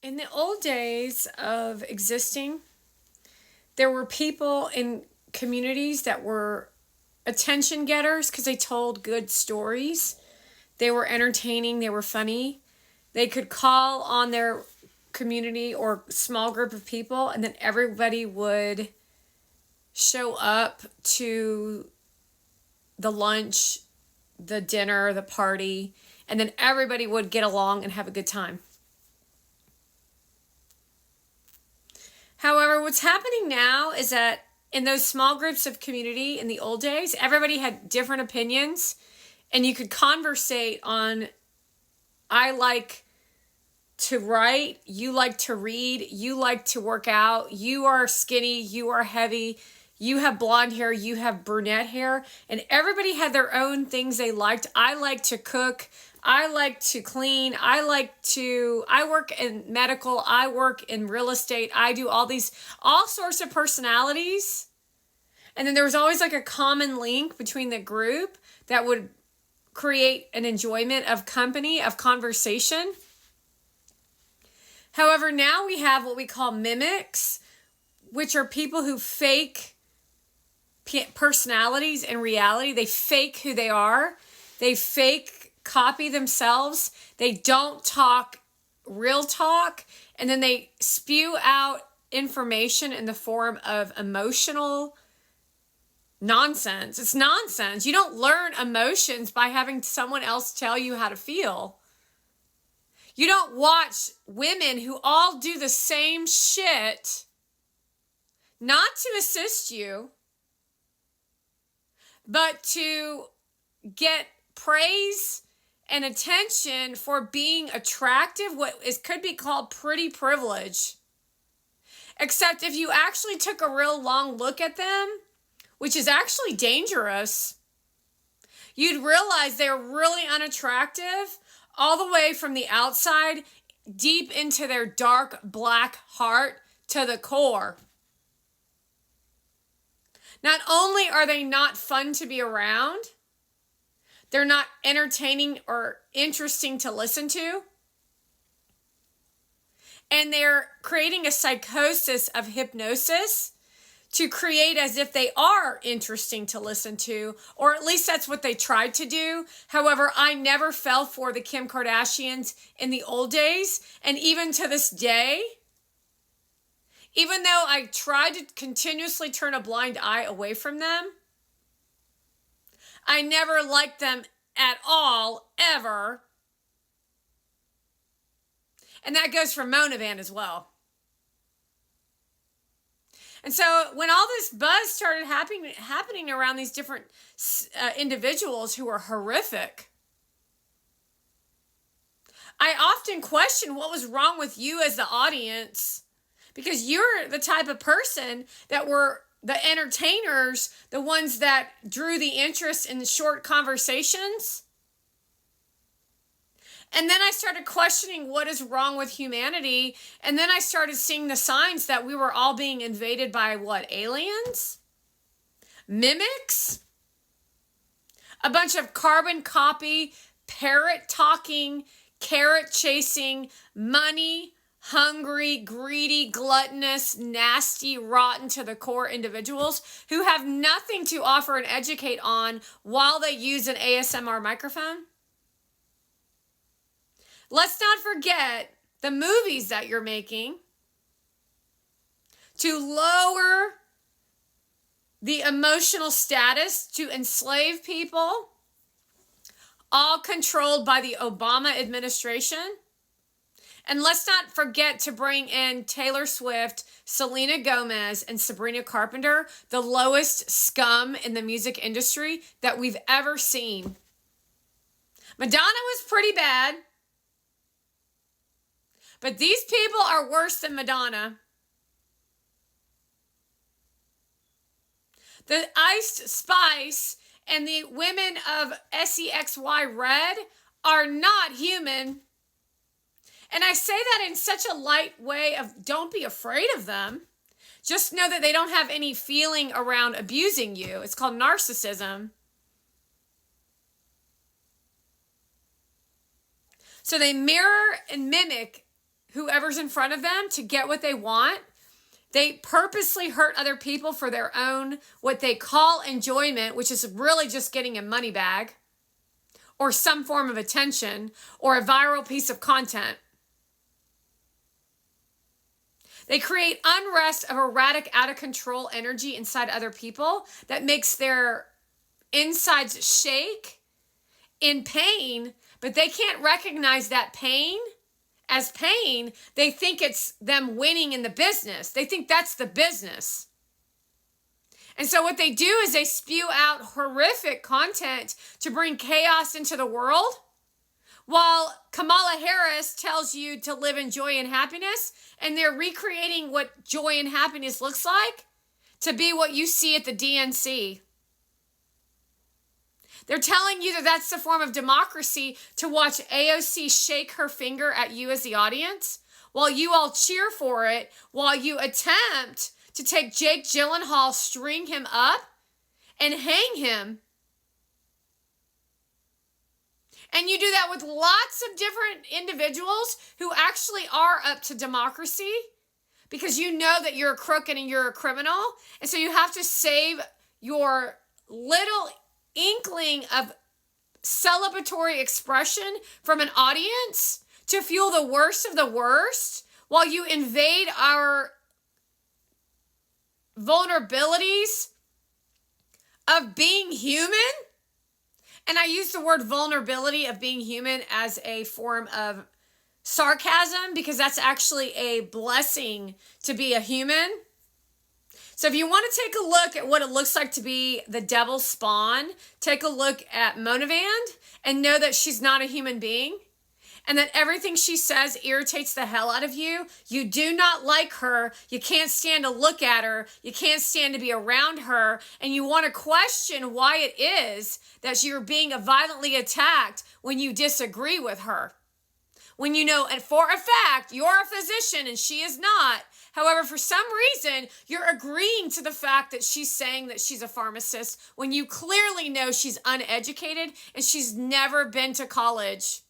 In the old days of existing, there were people in communities that were attention getters because they told good stories. They were entertaining, they were funny. They could call on their community or small group of people, and then everybody would show up to the lunch, the dinner, the party, and then everybody would get along and have a good time. However, what's happening now is that in those small groups of community in the old days, everybody had different opinions, and you could conversate on, I like to write, you like to read, you like to work out, you are skinny, you are heavy, you have blonde hair, you have brunette hair, and everybody had their own things they liked. I like to cook, I like to clean, I work in medical, I work in real estate, I do all sorts of personalities. And then there was always like a common link between the group that would create an enjoyment of company, of conversation. However, now we have what we call mimics, which are people who fake personalities in reality. They fake who they are. They fake copy themselves. They don't talk real talk. And then they spew out information in the form of emotional nonsense. It's nonsense. You don't learn emotions by having someone else tell you how to feel. You don't watch women who all do the same shit, not to assist you, but to get praise and attention for being attractive, could be called pretty privilege. Except if you actually took a real long look at them, which is actually dangerous, you'd realize they're really unattractive all the way from the outside, deep into their dark black heart to the core. Not only are they not fun to be around, they're not entertaining or interesting to listen to, and they're creating a psychosis of hypnosis to create as if they are interesting to listen to, or at least that's what they tried to do. However, I never fell for the Kim Kardashians in the old days, and even to this day, even though I tried to continuously turn a blind eye away from them, I never liked them at all, ever. And that goes for Mona Van as well. And so when all this buzz started happening around these different individuals who were horrific, I often questioned what was wrong with you as the audience, because you're the type of person that were the entertainers, the ones that drew the interest in the short conversations. And then I started questioning what is wrong with humanity. And then I started seeing the signs that we were all being invaded by what? Aliens? Mimics? A bunch of carbon copy, parrot talking, carrot chasing, money, hungry, greedy, gluttonous, nasty, rotten to the core individuals who have nothing to offer and educate on while they use an ASMR microphone. Let's not forget the movies that you're making to lower the emotional status, to enslave people, all controlled by the Obama administration. And let's not forget to bring in Taylor Swift, Selena Gomez, and Sabrina Carpenter, the lowest scum in the music industry that we've ever seen. Madonna was pretty bad. But these people are worse than Madonna. The Iced Spice and the women of SEXY Red are not human. And I say that in such a light way of don't be afraid of them. Just know that they don't have any feeling around abusing you. It's called narcissism. So they mirror and mimic whoever's in front of them to get what they want. They purposely hurt other people for their own, what they call enjoyment, which is really just getting a money bag or some form of attention or a viral piece of content. They create unrest of erratic, out of control energy inside other people that makes their insides shake in pain, but they can't recognize that pain as pain. They think it's them winning in the business. They think that's the business. And so what they do is they spew out horrific content to bring chaos into the world, while Kamala Harris tells you to live in joy and happiness, and they're recreating what joy and happiness looks like to be what you see at the DNC. They're telling you that that's the form of democracy, to watch AOC shake her finger at you as the audience, while you all cheer for it, while you attempt to take Jake Gyllenhaal, string him up, and hang him. And you do that with lots of different individuals who actually are up to democracy, because you know that you're a crook and you're a criminal. And so you have to save your little inkling of celebratory expression from an audience to fuel the worst of the worst, while you invade our vulnerabilities of being human. And I use the word vulnerability of being human as a form of sarcasm, because that's actually a blessing to be a human. So if you want to take a look at what it looks like to be the devil's spawn, take a look at Monavand and know that she's not a human being, and that everything she says irritates the hell out of you. You do not like her. You can't stand to look at her. You can't stand to be around her. And you want to question why it is that you're being violently attacked when you disagree with her. When you know, and for a fact, you're a physician and she is not. However, for some reason, you're agreeing to the fact that she's saying that she's a pharmacist when you clearly know she's uneducated and she's never been to college.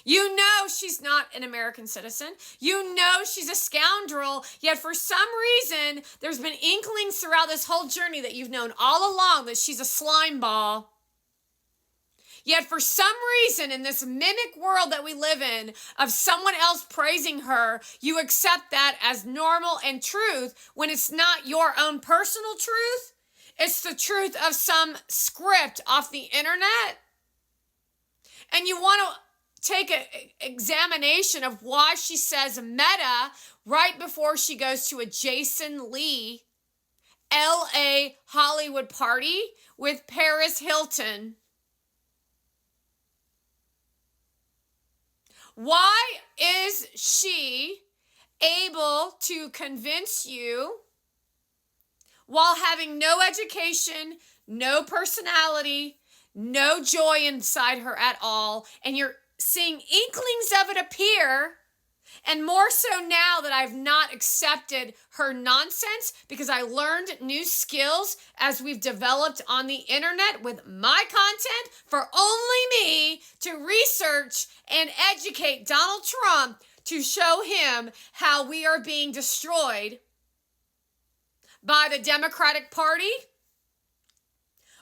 You know she's not an American citizen. You know she's a scoundrel. Yet for some reason, there's been inklings throughout this whole journey that you've known all along that she's a slime ball. Yet for some reason, in this mimic world that we live in, of someone else praising her, you accept that as normal and truth when it's not your own personal truth. It's the truth of some script off the internet. And you want to take an examination of why she says meta right before she goes to a Jason Lee LA Hollywood party with Paris Hilton. Why is she able to convince you while having no education, no personality, no joy inside her at all, and you're seeing inklings of it appear, and more so now that I've not accepted her nonsense because I learned new skills as we've developed on the internet with my content for only me to research and educate Donald Trump to show him how we are being destroyed by the Democratic Party?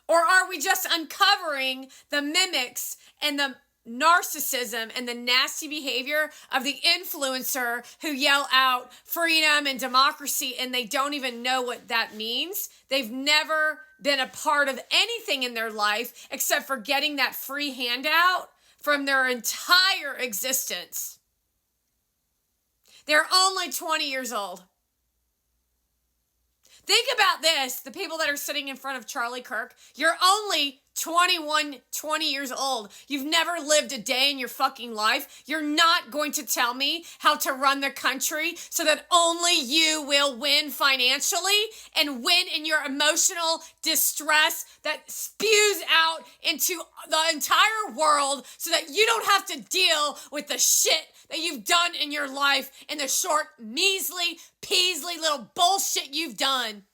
Or are we just uncovering the mimics and the narcissism and the nasty behavior of the influencer who yell out freedom and democracy and they don't even know what that means? They've never been a part of anything in their life except for getting that free handout from their entire existence. They're only 20 years old. Think about this, the people that are sitting in front of Charlie Kirk. You're only 20 years old. You've never lived a day in your fucking life. You're not going to tell me how to run the country so that only you will win financially and win in your emotional distress that spews out into the entire world so that you don't have to deal with the shit that you've done in your life and the short, measly, peasly little bullshit you've done.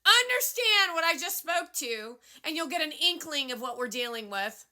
Understand what I just spoke to, and you'll get an inkling of what we're dealing with.